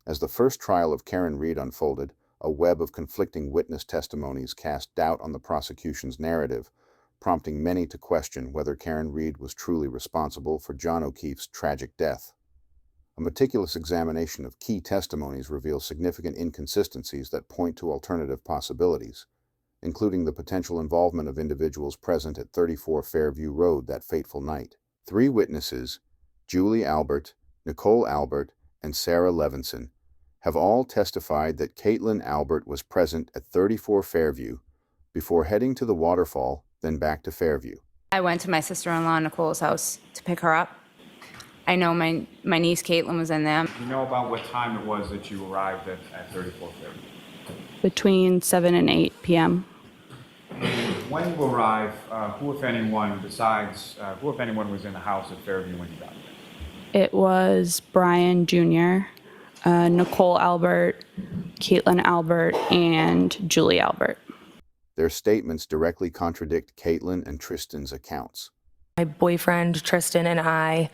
As the first trial of Karen Reed unfolded, a web of conflicting witness testimonies cast doubt on the prosecution's narrative, prompting many to question whether Karen Reed was truly responsible for John O'Keefe's tragic death. A meticulous examination of key testimonies reveals significant inconsistencies that point to alternative possibilities, including the potential involvement of individuals present at 34 Fairview Road that fateful night. 3 witnesses, Julie Albert, Nicole Albert, and Sarah Levinson, have all testified that Caitlin Albert was present at 34 Fairview before heading to the waterfall, then back to Fairview. I went to my sister-in-law Nicole's house to pick her up. I know my niece Caitlin was in there. Do you know about what time it was that you arrived at 34 Fairview? Between 7 and 8 p.m. When you arrived, who, if anyone, was in the house at Fairview when you got there? It was Brian Jr., Nicole Albert, Caitlin Albert, and Julie Albert. Their statements directly contradict Caitlin and Tristan's accounts. My boyfriend, Tristan, and I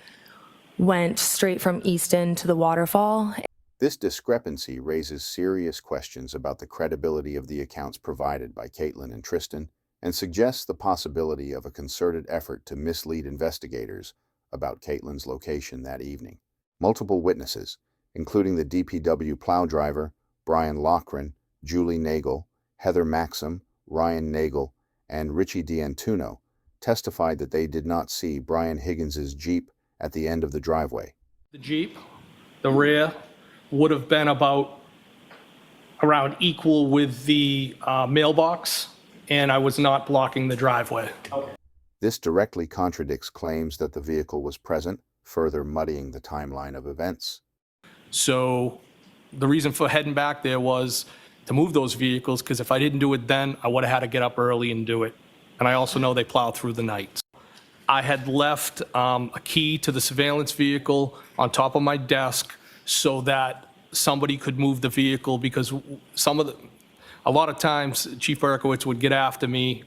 went straight from Easton to the waterfall. This discrepancy raises serious questions about the credibility of the accounts provided by Caitlin and Tristan and suggests the possibility of a concerted effort to mislead investigators about Caitlin's location that evening. Multiple witnesses, including the DPW plow driver, Brian Loughran, Julie Nagel, Heather Maxim, Ryan Nagel, and Richie D'Antuno, testified that they did not see Brian Higgins' Jeep at the end of the driveway. The Jeep, the rear, would have been around equal with the mailbox, and I was not blocking the driveway. This directly contradicts claims that the vehicle was present, further muddying the timeline of events. So the reason for heading back there was to move those vehicles, because if I didn't do it then, I would have had to get up early and do it. And I also know they plow through the night. I had left a key to the surveillance vehicle on top of my desk so that somebody could move the vehicle, because a lot of times Chief Berkowitz would get after me.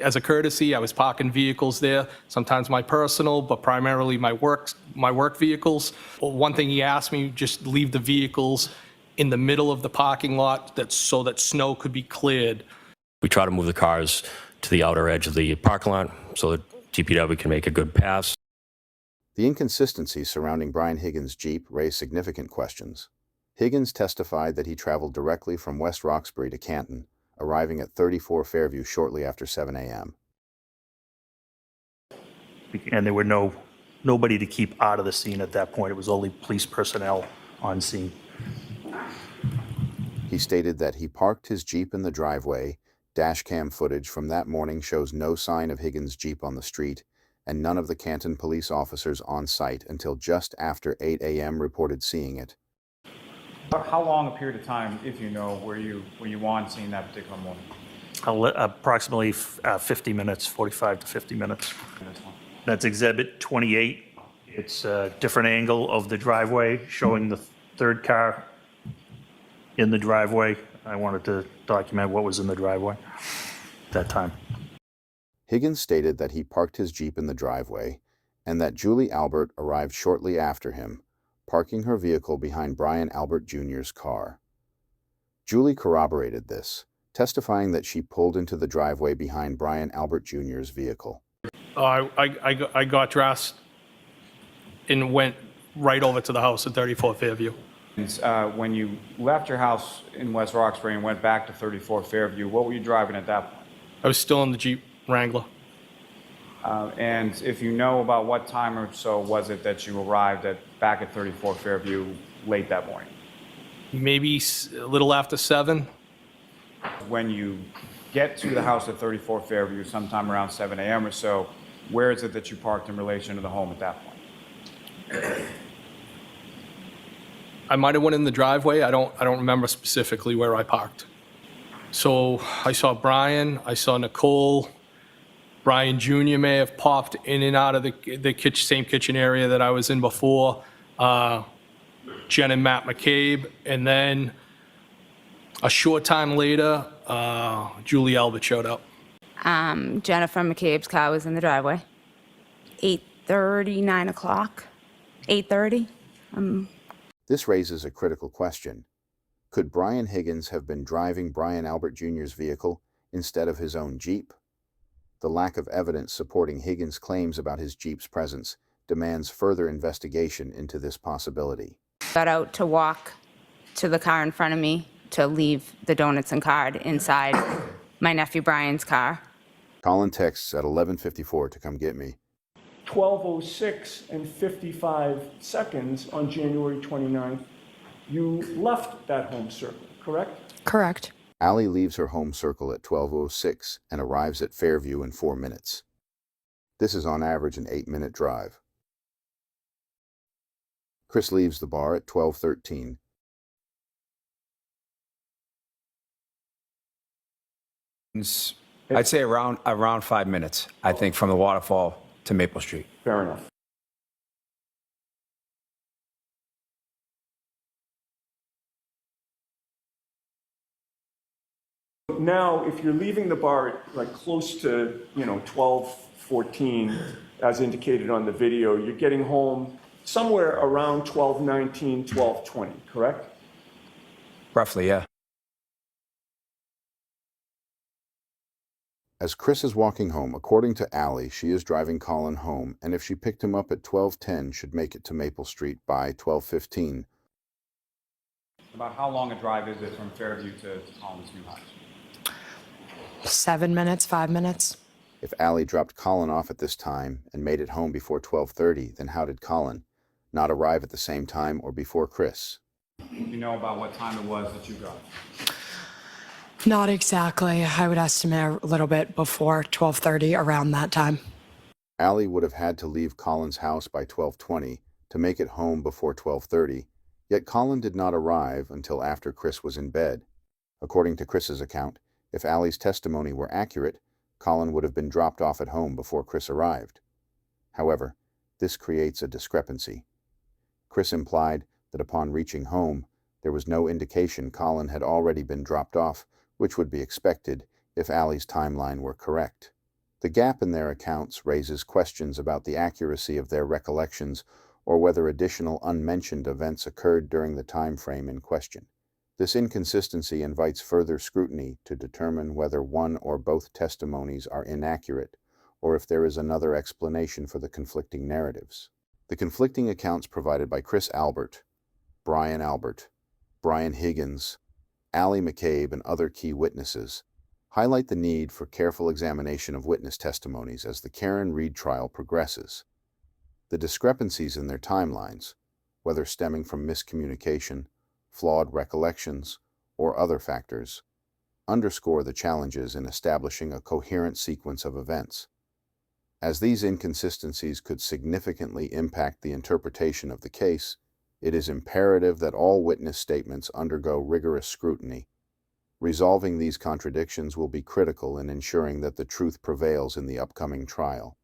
As a courtesy, I was parking vehicles there, sometimes my personal, but primarily my work vehicles. Well, one thing he asked me, just leave the vehicles in the middle of the parking lot so that snow could be cleared. We try to move the cars to the outer edge of the parking lot so that DPW can make a good pass. The inconsistencies surrounding Brian Higgins' Jeep raise significant questions. Higgins testified that he traveled directly from West Roxbury to Canton, arriving at 34 Fairview shortly after 7 a.m. And there were nobody to keep out of the scene at that point. It was only police personnel on scene. He stated that he parked his Jeep in the driveway. Dashcam footage from that morning shows no sign of Higgins' Jeep on the street, and none of the Canton police officers on site until just after 8 a.m. reported seeing it. How long a period of time, if you know, were you on scene that particular morning? Approximately 50 minutes, 45 to 50 minutes. That's Exhibit 28. It's a different angle of the driveway, showing the third car in the driveway. I wanted to document what was in the driveway at that time. Higgins stated that he parked his Jeep in the driveway and that Julie Albert arrived shortly after him, parking her vehicle behind Brian Albert Jr.'s car. Julie corroborated this, testifying that she pulled into the driveway behind Brian Albert Jr.'s vehicle. I got dressed and went right over to the house at 34 Fairview. When you left your house in West Roxbury and went back to 34 Fairview, what were you driving at that point? I was still in the Jeep Wrangler. And if you know about what time or so was it that you arrived back at 34 Fairview late that morning? Maybe a little after 7. When you get to the house at 34 Fairview sometime around 7 a.m. or so, where is it that you parked in relation to the home at that point? I might have went in the driveway. I don't remember specifically where I parked. So I saw Brian, I saw Nicole. Brian Jr. may have popped in and out of the same kitchen area that I was in before. Jen and Matt McCabe. And then a short time later, Julie Albert showed up. Jennifer McCabe's car was in the driveway. 8:30, 9 o'clock, 8:30. This raises a critical question. Could Brian Higgins have been driving Brian Albert Jr.'s vehicle instead of his own Jeep? The lack of evidence supporting Higgins' claims about his Jeep's presence demands further investigation into this possibility. Got out to walk to the car in front of me to leave the donuts and card inside my nephew Brian's car. Colin texts at 11:54 to come get me. 12:06 and 55 seconds on January 29th, you left that home circle, correct? Correct. Allie leaves her home circle at 12:06 and arrives at Fairview in 4 minutes. This is on average an 8-minute drive. Chris leaves the bar at 12:13. I'd say around 5 minutes, I think, from the waterfall to Maple Street. Fair enough. Now, if you're leaving the bar at like close to, 12:14, as indicated on the video, you're getting home somewhere around 12:19, 12:20, correct? Roughly, yeah. As Chris is walking home, according to Allie, she is driving Colin home, and if she picked him up at 12:10, should make it to Maple Street by 12:15. About how long a drive is it from Fairview to Colin's new house? 7 minutes, 5 minutes. If Allie dropped Colin off at this time and made it home before 12:30, then how did Colin not arrive at the same time or before Chris? Do you know about what time it was that you got? Not exactly. I would estimate a little bit before 12:30, around that time. Allie would have had to leave Colin's house by 12:20 to make it home before 12:30, yet Colin did not arrive until after Chris was in bed. According to Chris's account, if Allie's testimony were accurate, Colin would have been dropped off at home before Chris arrived. However, this creates a discrepancy. Chris implied that upon reaching home, there was no indication Colin had already been dropped off, which would be expected if Allie's timeline were correct. The gap in their accounts raises questions about the accuracy of their recollections or whether additional unmentioned events occurred during the time frame in question. This inconsistency invites further scrutiny to determine whether one or both testimonies are inaccurate or if there is another explanation for the conflicting narratives. The conflicting accounts provided by Chris Albert, Brian Albert, Brian Higgins, Allie McCabe, and other key witnesses highlight the need for careful examination of witness testimonies as the Karen Reed trial progresses. The discrepancies in their timelines, whether stemming from miscommunication, flawed recollections, or other factors, underscore the challenges in establishing a coherent sequence of events. As these inconsistencies could significantly impact the interpretation of the case, it is imperative that all witness statements undergo rigorous scrutiny. Resolving these contradictions will be critical in ensuring that the truth prevails in the upcoming trial.